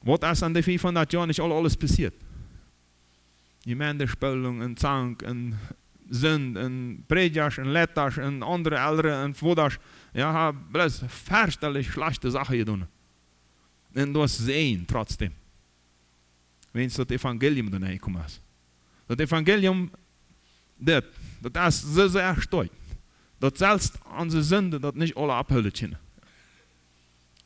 Was ist an den 500 Jahren nicht alles passiert? Gemeindespülung und Zank und Sünd und Predigers und Letters und andere Eltern und Voders. Ja, haben bloß fürchterlich schlechte Sachen getan. Und das sehen trotzdem. Wenn es das Evangelium dann reinkommt. Das Evangelium, das ist so sehr stark. Das selbst unsere Sünde, das nicht alle abhüllen können.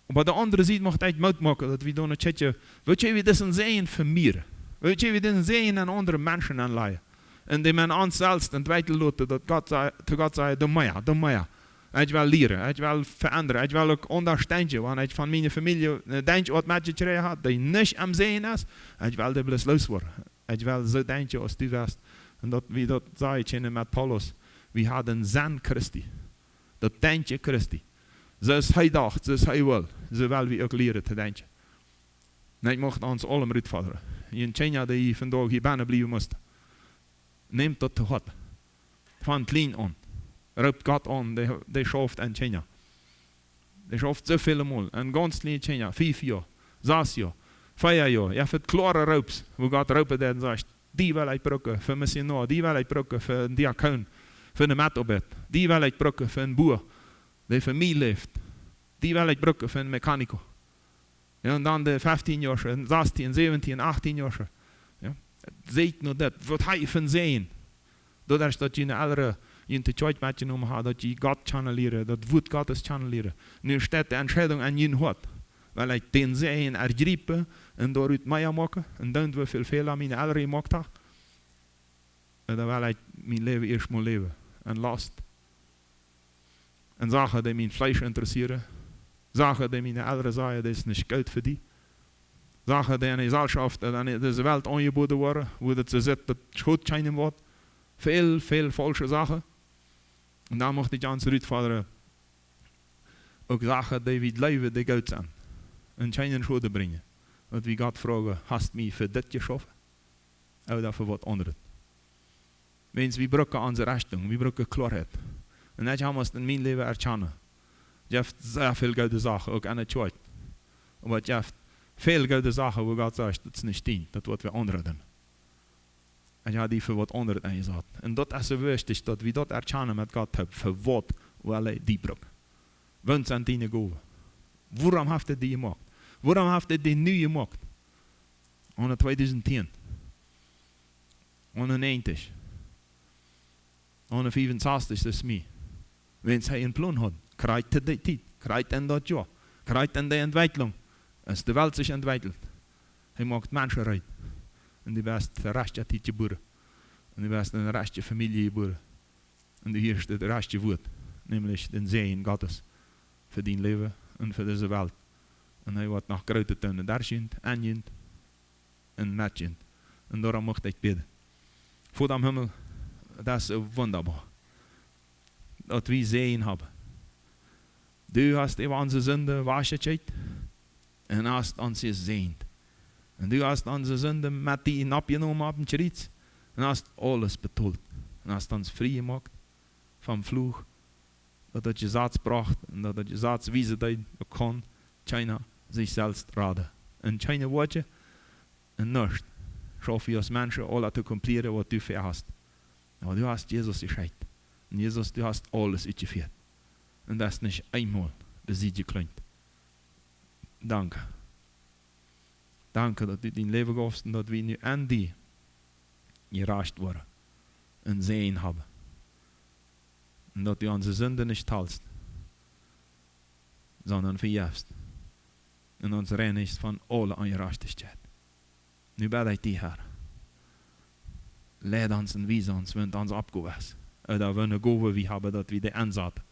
Aber der andere Seite möchte ich mitmachen, dass wir da nicht checken, wie wir das sehen für mir. Wie wir das sehen an anderen Menschen anleihen. Und die man uns selbst entwickeln lassen, dass Gott sagt, du mehr. Ich will lernen, ich will verändern, ich will auch unterstehen, wenn ich von meiner Familie einen Denkort mitgekriegt habe, der nicht am Sehen ist, ich will das bloß loswerden. Ich will so denken, als du wirst, En dat, wie dat zei je met Paulus, we hadden zijn Christi. Dat denkje Christi. Zoals hij dacht, zoals hij wil. Zo wil we ook leren te denken. En ik mocht ons allemaal uitvorderen. In Kenia die vandaag hier binnen blijven moest. Neemt dat te God. Van klein aan. Roept God aan, die schaft in Kenia. Die schaft zoveel mal. En ganz klein Kenia, 5 jaar, 6 jaar, 5 jaar. Je hebt het klare roops. Hoe God roepen dat en zegt, die wil ik brokken voor missionaar, die wil ik brokken voor een diakoon, voor een metobed. Die wil ik brokken voor een boer, die voor mij leeft. Die wil ik brokken voor een mechanico. Ja, en dan de 15 jaar, 16, 17, 18 jaar. Ja. Ziet nou dat, wat hij van zijn. Dat je een andere, in de tijd met je noemen had, dat je God channeleren, dat woord God is channeleren. Nu staat de entscheidung aan je hoofd. Weil ik den zijn ergriepen en daaruit mij maken. En dan we veel aan mijn ouderen gemaakt had. En dan wil ik mijn leven eerst maar leven. En last. En zagen die mijn vlees interesseren. Zagen die mijn ouderen zeiden, dat is niet goed voor die. Zagen die in de gezelschap, dat in deze wereld aangeboden worden. Hoe dat ze zit, dat het goed schijnen wordt. Veel falsche zaken. En dan mocht ik ons uitvorderen. Ook zaken die we het leven die goed zijn. En schijnen schulden brengen. Dat we God vragen, hast mij voor dit geschaffen? Of voor wat anders? Mensen, we breken onze richting, we breken klaarheid. En dat hebben we in mijn leven erkennen. Je hebt zeer veel goede zaken, ook aan het tijd. Maar je hebt veel goede zaken waar God zegt, dat is niet dient, dat wordt weer anderen doen. En je hebt die voor wat anderen ingezet. En dat is zo wichtig, dat we dat erkennen met God hebben, voor wat wil hij die breken. Want zijn die goven. Waarom heeft hij die gemaakt? Waarom heeft hij die nu gemaakt? Aan 2010. Aan 90. Aan 65 is mij. Wens hij een plan had, krijgt hij die tijd, krijgt hij dat jaar, krijgt hij die ontwikkeling. Als de wereld zich ontwikkelt, hij maakt mensen rijk. En die best de restje tijd geboren. En die best de restje familie geboren. En die eerste de restje woord. Namelijk de zegen Gottes. Voor die leven en voor deze wereld. En hij wordt nog groter tuinen daarschend, aanjend en metjend. En daarom mocht ik bidden. Voor de hemel, dat is wonderbaar. Dat we zegen hebben. Du hast über onze zonde waschetjes en hast ons gezegend. En du hast onze zonde met die napgenomen op een kruis en hast alles betaald. En hast ons vrij gemaakt van vloeg. Dat het je zaad bracht en dat het je zaad wijzen dat je kan China zichzelf raden. En China woordje en niets. Schaf je als mensen alles te compleren wat du voor hast. Maar du hast Jesus geschickt. En Jesus, du hast alles uitgevoerd. En dat is niet eenmaal beziet je klinkt. Dank. Dank dat u in leven gafst en dat we nu aan die geraakt worden. En zegen hebben. En dat u onze zonde niet talst. Sondern verjefst. En ons reinigt van alle ongerechtigheid. Nu bid ik die Heer. Leid ons en wijs ons, want ons opgewezen. Dat we een goede wie hebben dat we de aanzetten.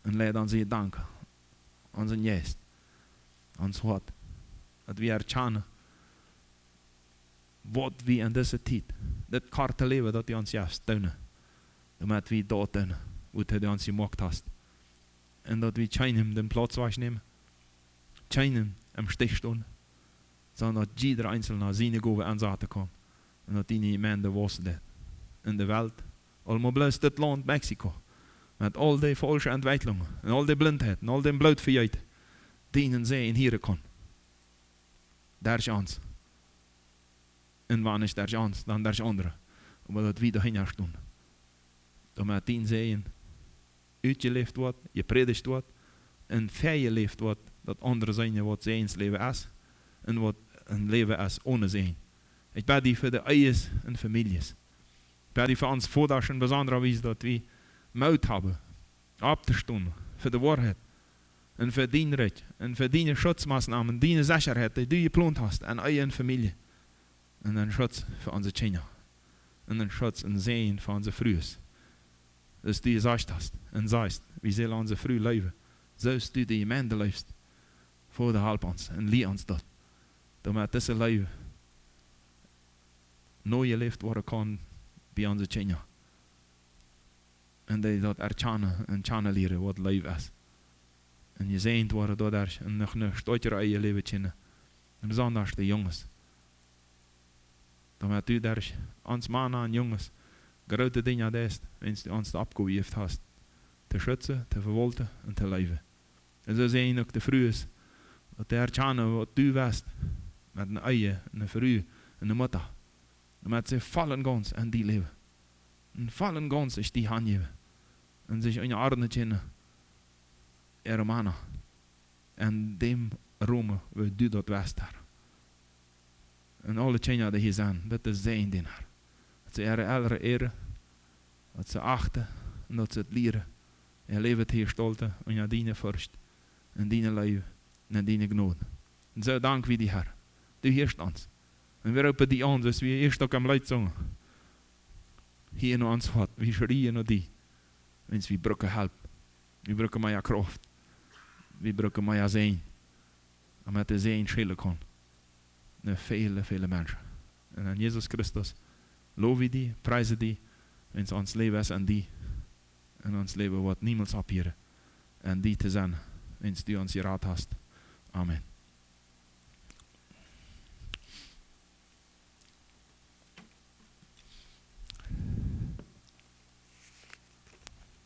En leid ons je danken. Onze geest. Ons hart. Dat we erkennen. Wat we in deze tijd. Dit karte leven dat hij ons juist doen. Damit we dat doen. Wat hij ons gemaakt heeft. En dat we geen den plaats wegnemen. Geen im Stich staan. Sondern dat jeder einzelne zijn goede aanzetten kan. En dat die niet meer de was deed. In de wereld. Allemaal bloos dit land Mexico. Met al die falsche ontwikkelingen. En al die blindheid. En al die blootverheid. Dienen zij in hier kan. Daar is ons. En wanneer is daar ons, dan daar is andere. Maar dat we daarheen doen. Dat met die zeeën uitgeleefd wordt, je predigt wordt. En vrije leeft wordt. Dat andere zijn wat zijns leven is. En wat een leven is ohne zijn. Ik bid die voor de eiers en families. Ik bid die voor ons voordat een bijzondere wijze dat we moed hebben. Op te staan. Voor de waarheid. En voor die recht. En voor die schutzmaßnahmen. Die zekerheid die je gepland hast. En eigen familie. En een schutz voor onze kinderen. En een schutz en zegen voor onze vrouwen. Dus die je zegt hast. En zegt. We zullen onze vrouw leven. Zoals du die mensen leeft. Voor de help ons. En leer ons dat. Dat met deze leven. Nooit geleefd worden kan bij onze kinderen. En die dat erkennen en kennen leren wat leven is. En je zijnd worden door daar en nog een stootje uit je leven kennen. En besonders de jongens. Dan u daar ons mannen en jongens grote dingen deed, wens u ons de opgegeven hast. Te schützen, te verwolten en te leven. En zo zijn ook de vrouwen. Dat te herkennen wat u wist. Met een eigen, een vrouw en een moeder. En met ze vallen gans en die leven. En vallen gans is die handgeven. En zich in je armen kennen. Er mannen. En dem Rome, we doen dat wist daar. En alle kinderen die hier zijn, dat is zijn dienaar. Dat ze elke ere, dat ze achten en dat ze het leren. En leven het herstolten en je dienen vorst. En dienen leven en dienen genode. En zo dank wie die Herr. Du heerst ons. En we roepen die aan, dus we eerst ook am luid zongen. Hier naar ons wat, we schrieën naar die. Wens we brücken help. We brücken maar je kracht. We brücken maar je zijn. En met de zijn schillen kan. En vele mensen. En aan Jezus Christus loof we die, prijzen die. Wens ons leven is aan die. En ons leven wat niemand ophieren. En die te zijn. Wens die ons je raad hast. Amen.